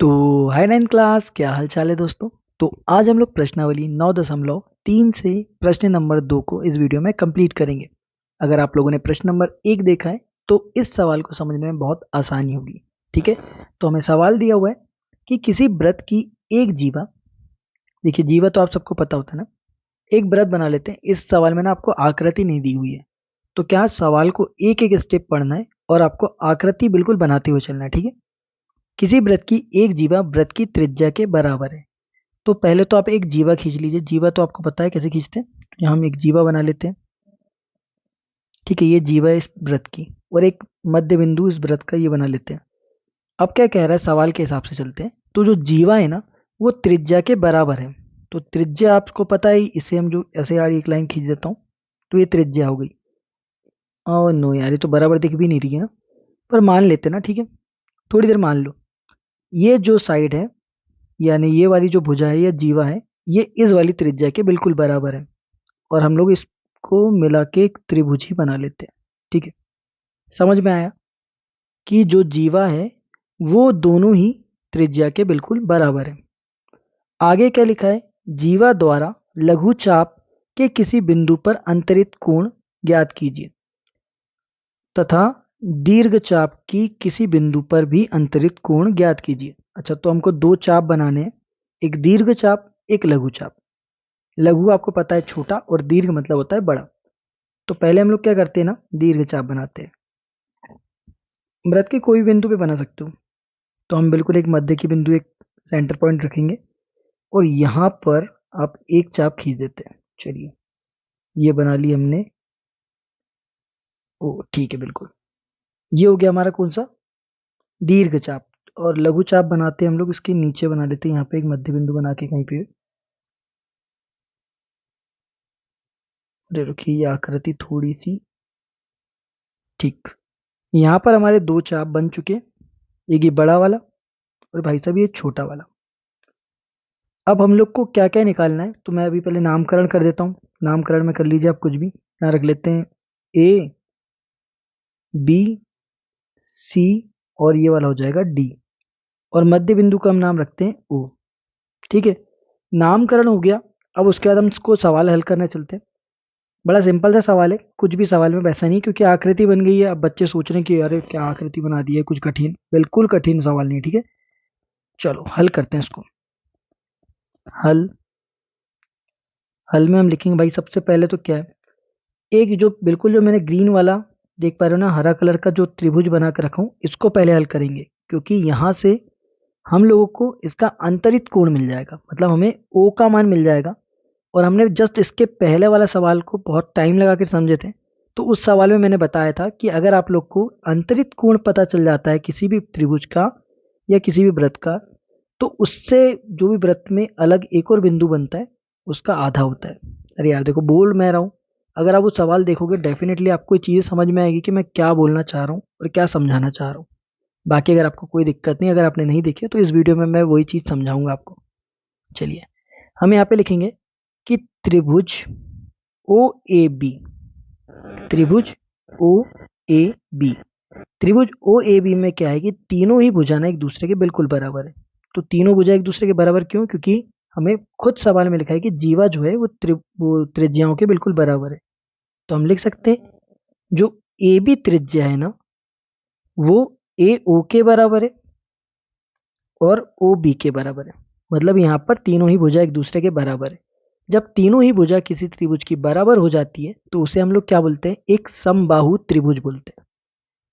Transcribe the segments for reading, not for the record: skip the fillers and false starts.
तो हाय 9 क्लास, क्या हाल चाल है दोस्तों। तो आज हम लोग प्रश्नावली 9.3 से प्रश्न नंबर 2 को इस वीडियो में कंप्लीट करेंगे। अगर आप लोगों ने प्रश्न नंबर 1 देखा है तो इस सवाल को समझने में बहुत आसानी होगी। ठीक है, तो हमें सवाल दिया हुआ है कि किसी वृत्त की एक जीवा, देखिए जीवा तो आप सबको पता होता है ना, एक वृत्त बना लेते हैं। इस सवाल में ना आपको आकृति नहीं दी हुई है, तो क्या सवाल को एक एक स्टेप पढ़ना है और आपको आकृति बिल्कुल बनाते हुए चलना है। ठीक है, किसी वृत्त की एक जीवा वृत्त की त्रिज्या के बराबर है। तो पहले तो आप एक जीवा खींच लीजिए। जीवा तो आपको पता है कैसे खींचते हैं। तो यहाँ हम एक जीवा बना लेते हैं। ठीक है, ये जीवा है इस वृत्त की, और एक मध्य बिंदु इस वृत्त का ये बना लेते हैं। अब क्या कह रहा है, सवाल के हिसाब से चलते हैं। तो जो जीवा है ना, वो त्रिज्या के बराबर है। तो त्रिज्या आपको पता है, इसे हम जो ऐसे यार एक लाइन खींच देता हूँ तो ये त्रिज्या हो गई। और नो यार, ये तो बराबर दिख भी नहीं रही है ना, पर मान लेते हैं ना। ठीक है, थोड़ी देर मान लो। ये जो साइड है, यानी ये वाली जो भुजा है या जीवा है, ये इस वाली त्रिज्या के बिल्कुल बराबर है, और हम लोग इसको मिला के एक त्रिभुज ही बना लेते हैं। ठीक है, समझ में आया कि जो जीवा है वो दोनों ही त्रिज्या के बिल्कुल बराबर है। आगे क्या लिखा है, जीवा द्वारा लघु चाप के किसी बिंदु पर अंतरित कोण ज्ञात कीजिए तथा दीर्घ चाप की किसी बिंदु पर भी अंतरित कोण ज्ञात कीजिए। अच्छा, तो हमको दो चाप बनाने हैं, एक दीर्घ चाप एक लघु चाप। लघु आपको पता है छोटा, और दीर्घ मतलब होता है बड़ा। तो पहले हम लोग क्या करते हैं ना, दीर्घ चाप बनाते हैं। वृत्त के कोई भी बिंदु पे बना सकते हो। तो हम बिल्कुल एक मध्य की बिंदु, एक सेंटर पॉइंट रखेंगे, और यहाँ पर आप एक चाप खींच देते हैं। चलिए, ये बना ली हमने। ओ ठीक है, बिल्कुल ये हो गया हमारा कौन सा, दीर्घ चाप। और लघु चाप बनाते हैं हम लोग, इसके नीचे बना लेते हैं यहाँ पे एक मध्य बिंदु बना के कहीं पे। अरे रुकिए, ये आकृति थोड़ी सी, ठीक। यहाँ पर हमारे दो चाप बन चुके, एक ये बड़ा वाला और भाई साहब ये छोटा वाला। अब हम लोग को क्या क्या निकालना है, तो मैं अभी पहले नामकरण कर देता हूँ। नामकरण में कर लीजिए आप कुछ भी, यहाँ रख लेते हैं ए बी सी, और ये वाला हो जाएगा डी, और मध्य बिंदु का हम नाम रखते हैं ओ। ठीक है, नामकरण हो गया। अब उसके बाद हम इसको सवाल हल करने चलते हैं। बड़ा सिंपल सा सवाल है, कुछ भी सवाल में वैसा नहीं, क्योंकि आकृति बन गई है। अब बच्चे सोच रहे हैं कि अरे क्या आकृति बना दी है, कुछ कठिन, बिल्कुल कठिन सवाल नहीं है। ठीक है, चलो हल करते हैं इसको। हल, हल में हम लिखेंगे भाई सबसे पहले तो क्या है, एक जो बिल्कुल जो मैंने ग्रीन वाला देख पा रहे हो ना, हरा कलर का जो त्रिभुज बना कर रखा हूं, इसको पहले हल करेंगे, क्योंकि यहां से हम लोगों को इसका अंतरित कोण मिल जाएगा, मतलब हमें ओ का मान मिल जाएगा। और हमने जस्ट इसके पहले वाला सवाल को बहुत टाइम लगा कर समझे थे। तो उस सवाल में मैंने बताया था कि अगर आप लोग को अंतरित कोण पता चल जाता है किसी भी त्रिभुज का या किसी भी वृत्त का, तो उससे जो भी वृत्त में अलग एक और बिंदु बनता है, उसका आधा होता है। अरे यार देखो, बोल मैं रहा हूँ, अगर आप वो सवाल देखोगे डेफिनेटली आपको ये चीज़ें समझ में आएगी कि मैं क्या बोलना चाह रहा हूँ और क्या समझाना चाह रहा हूँ। बाकी अगर आपको कोई दिक्कत नहीं, अगर आपने नहीं देखी तो इस वीडियो में मैं वही चीज़ समझाऊंगा आपको। चलिए, हम यहाँ पे लिखेंगे कि त्रिभुज ओ ए बी, त्रिभुज ओ ए बी, त्रिभुज ओ ए बी में क्या है कि तीनों ही भुजा ना एक दूसरे के बिल्कुल बराबर है। तो तीनों भुजा एक दूसरे के बराबर क्यों, क्योंकि हमें खुद सवाल में लिखा है कि जीवा जो है वो त्रिज्याओं के बिल्कुल बराबर है। तो हम लिख सकते हैं जो ए बी त्रिज्या है ना, वो ए ओ के बराबर है और ओ बी के बराबर है। मतलब यहाँ पर तीनों ही भुजा एक दूसरे के बराबर है। जब तीनों ही भुजा किसी त्रिभुज की बराबर हो जाती है तो उसे हम लोग क्या बोलते हैं, एक समबाहु त्रिभुज बोलते हैं।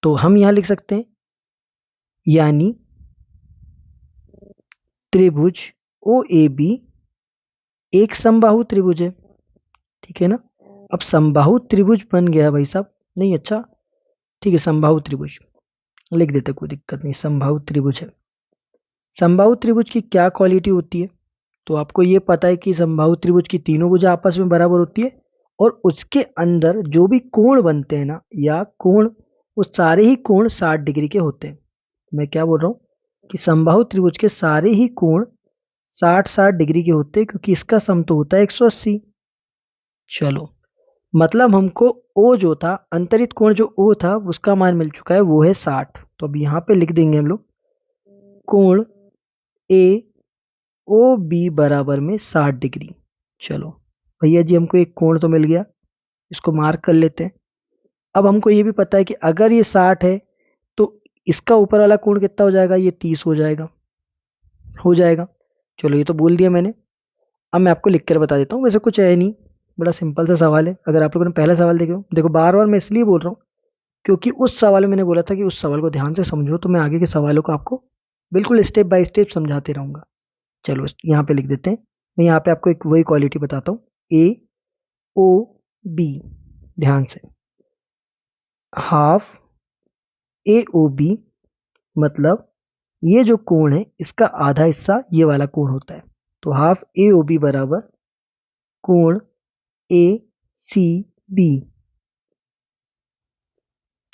तो हम यहाँ लिख सकते हैं, यानी त्रिभुज ओ ए बी एक समबाहु त्रिभुज है। ठीक है ना, अब समबाहु त्रिभुज बन गया भाई साहब, नहीं अच्छा, ठीक है, समबाहु त्रिभुज लिख देते, कोई दिक्कत नहीं, समबाहु त्रिभुज है। समबाहु त्रिभुज की क्या क्वालिटी होती है, तो आपको ये पता है कि समबाहु त्रिभुज की तीनों भुजा आपस में बराबर होती है, और उसके अंदर जो भी कोण बनते हैं ना, या कोण, वो सारे ही कोण 60 डिग्री के होते हैं। मैं क्या बोल रहा हूँ कि समबाहु त्रिभुज के सारे ही कोण 60-60 डिग्री के होते हैं, क्योंकि इसका सम तो होता है 180। चलो, मतलब हमको ओ जो था, अंतरित कोण जो ओ था, उसका मान मिल चुका है, वो है 60। तो अब यहाँ पे लिख देंगे हम लोग कोण ए ओ बी बराबर में 60 डिग्री। चलो भैया जी, हमको एक कोण तो मिल गया, इसको मार्क कर लेते हैं। अब हमको ये भी पता है कि अगर ये 60 है तो इसका ऊपर वाला कोण कितना हो जाएगा, ये 30 हो जाएगा। चलो ये तो बोल दिया मैंने। अब मैं आपको लिख कर बता देता हूँ, वैसे कुछ है नहीं, बड़ा सिंपल सा सवाल है। अगर आप लोगों ने पहला सवाल देखे हो, देखो बार बार मैं इसलिए बोल रहा हूँ क्योंकि उस सवाल में मैंने बोला था कि उस सवाल को ध्यान से समझो, तो मैं आगे के सवालों को आपको बिल्कुल स्टेप बाय स्टेप समझाते रहूंगा। चलो यहाँ पे लिख देते हैं। मैं यहाँ पे आपको एक वही क्वालिटी बताता हूँ, ए ओ बी। ध्यान से, हाफ ए ओ बी मतलब ये जो कोण है इसका आधा हिस्सा ये वाला कोण होता है। तो हाफ ए ओ बी बराबर कोण ए सी बी।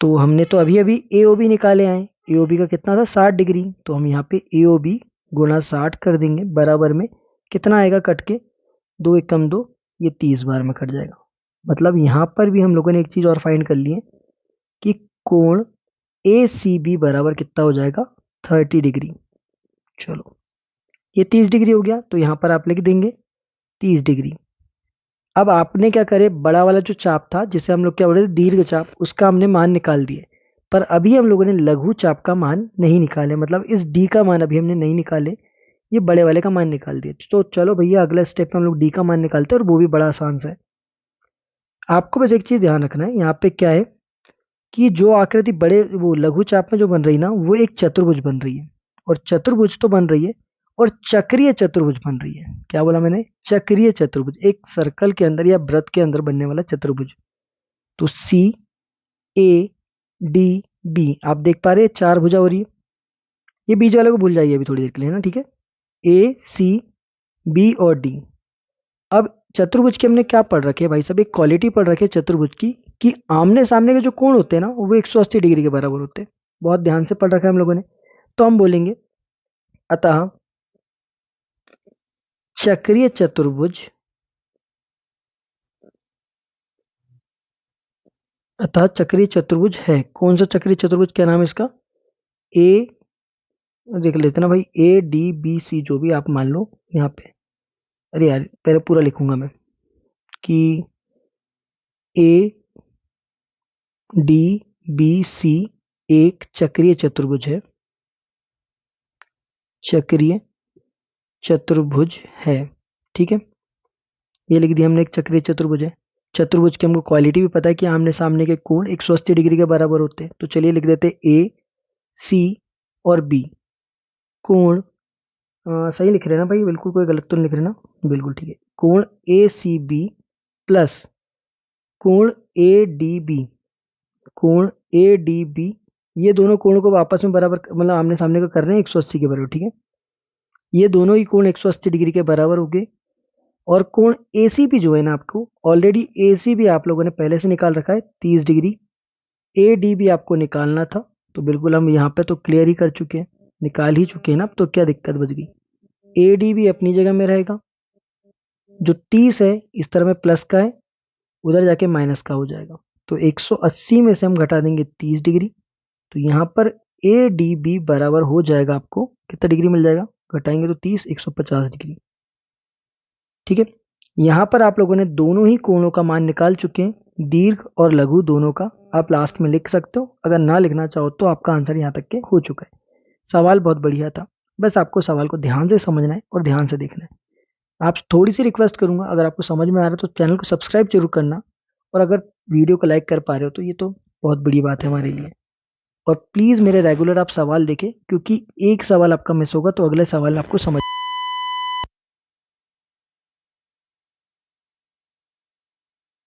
तो हमने तो अभी अभी ए ओ बी निकाले आए, ए ओ बी का कितना था 60 डिग्री, तो हम यहाँ पे ए ओ बी गुणा 60 कर देंगे, बराबर में कितना आएगा कट के, 2 एकम 2, ये 30 बार में कट जाएगा। मतलब यहाँ पर भी हम लोगों ने एक चीज और फाइंड कर ली है कि कोण ए सी बी बराबर कितना हो जाएगा, 30 डिग्री। चलो ये 30 डिग्री हो गया, तो यहाँ पर आप लिख देंगे 30 डिग्री। अब आपने क्या करे, बड़ा वाला जो चाप था जिसे हम लोग क्या बोलते थे दीर्घ चाप, उसका हमने मान निकाल दिए। पर अभी हम लोगों ने लघु चाप का मान नहीं निकाले, मतलब इस डी का मान अभी हमने नहीं निकाले, ये बड़े वाले का मान निकाल दिया। तो चलो भैया अगला स्टेप में हम लोग डी का मान निकालते हैं, और वो भी बड़ा आसान सा है। आपको बस एक चीज ध्यान रखना है, यहाँ पे क्या है कि जो आकृति बड़े वो लघु चाप में जो बन रही ना, वो एक चतुर्भुज बन रही है। और चतुर्भुज तो बन रही है, और चक्रीय चतुर्भुज बन रही है। क्या बोला मैंने, चक्रीय चतुर्भुज, एक सर्कल के अंदर या वृत्त के अंदर बनने वाला चतुर्भुज। तो सी ए डी बी, आप देख पा रहे हैं 4 भुजा हो रही है। ये बीच वाले को भूल जाइए अभी थोड़ी देर के लिए ना, ठीक है। ए सी बी और डी। अब चतुर्भुज की हमने क्या पढ़ रखे है भाई साहब, एक क्वालिटी पढ़ रखी है चतुर्भुज की कि आमने सामने के जो कोण होते हैं ना वो 180 डिग्री के बराबर होते हैं। बहुत ध्यान से पढ़ रखा है हम लोगों ने। तो हम बोलेंगे अतः चक्रीय चतुर्भुज, अतः चक्रीय चतुर्भुज है। कौन सा चक्रीय चतुर्भुज, क्या नाम है इसका, ए, देख लेते ना भाई, ए डी बी सी जो भी आप मान लो यहाँ पे। अरे यार पहले पूरा लिखूंगा मैं कि ए डी बी सी एक चक्रीय चतुर्भुज है, चक्रीय चतुर्भुज है, ठीक है। ये लिख दिया हमने, एक चक्रीय चतुर्भुज है। चतुर्भुज की हमको क्वालिटी भी पता है कि आमने सामने के कोण 180 डिग्री के बराबर होते हैं। तो चलिए लिख देते ए सी और बी कोण, सही लिख रहे हैं ना भाई, बिल्कुल कोई गलत तो नहीं लिख रहे ना, बिल्कुल ठीक है। कोण ए सी बी प्लस कोण ए डी बी, कोण ए डी बी, ये दोनों कोणों को आपस में बराबर मतलब आमने सामने का कर रहे हैं 180 के बराबर, ठीक है। ये दोनों ही कोण 180 डिग्री के बराबर हो गए। और कोण एसीबी जो है ना, आपको ऑलरेडी एसीबी आप लोगों ने पहले से निकाल रखा है 30 डिग्री। ए डी भी आपको निकालना था, तो बिल्कुल हम यहाँ पे तो क्लियर ही कर चुके हैं, निकाल ही चुके हैं ना, अब तो क्या दिक्कत बच गई। ए डी भी अपनी जगह में रहेगा, जो 30 है इस तरह में प्लस का है, उधर जाके माइनस का हो जाएगा। तो 180 में से हम घटा देंगे 30 डिग्री, तो यहाँ पर ए डी बी बराबर हो जाएगा, आपको कितना डिग्री मिल जाएगा, घटाएंगे तो 30, 150 डिग्री, ठीक है। यहाँ पर आप लोगों ने दोनों ही कोणों का मान निकाल चुके हैं, दीर्घ और लघु दोनों का। आप लास्ट में लिख सकते हो, अगर ना लिखना चाहो तो आपका आंसर यहाँ तक के हो चुका है। सवाल बहुत बढ़िया था, बस आपको सवाल को ध्यान से समझना है और ध्यान से देखना है। आप थोड़ी सी रिक्वेस्ट करूंगा, अगर आपको समझ में आ रहा है तो चैनल को सब्सक्राइब जरूर करना, और अगर वीडियो को लाइक कर पा रहे हो तो ये तो बहुत बड़ी बात है हमारे लिए। और प्लीज़ मेरे रेगुलर आप सवाल देखें, क्योंकि एक सवाल आपका मिस होगा तो अगले सवाल आपको समझ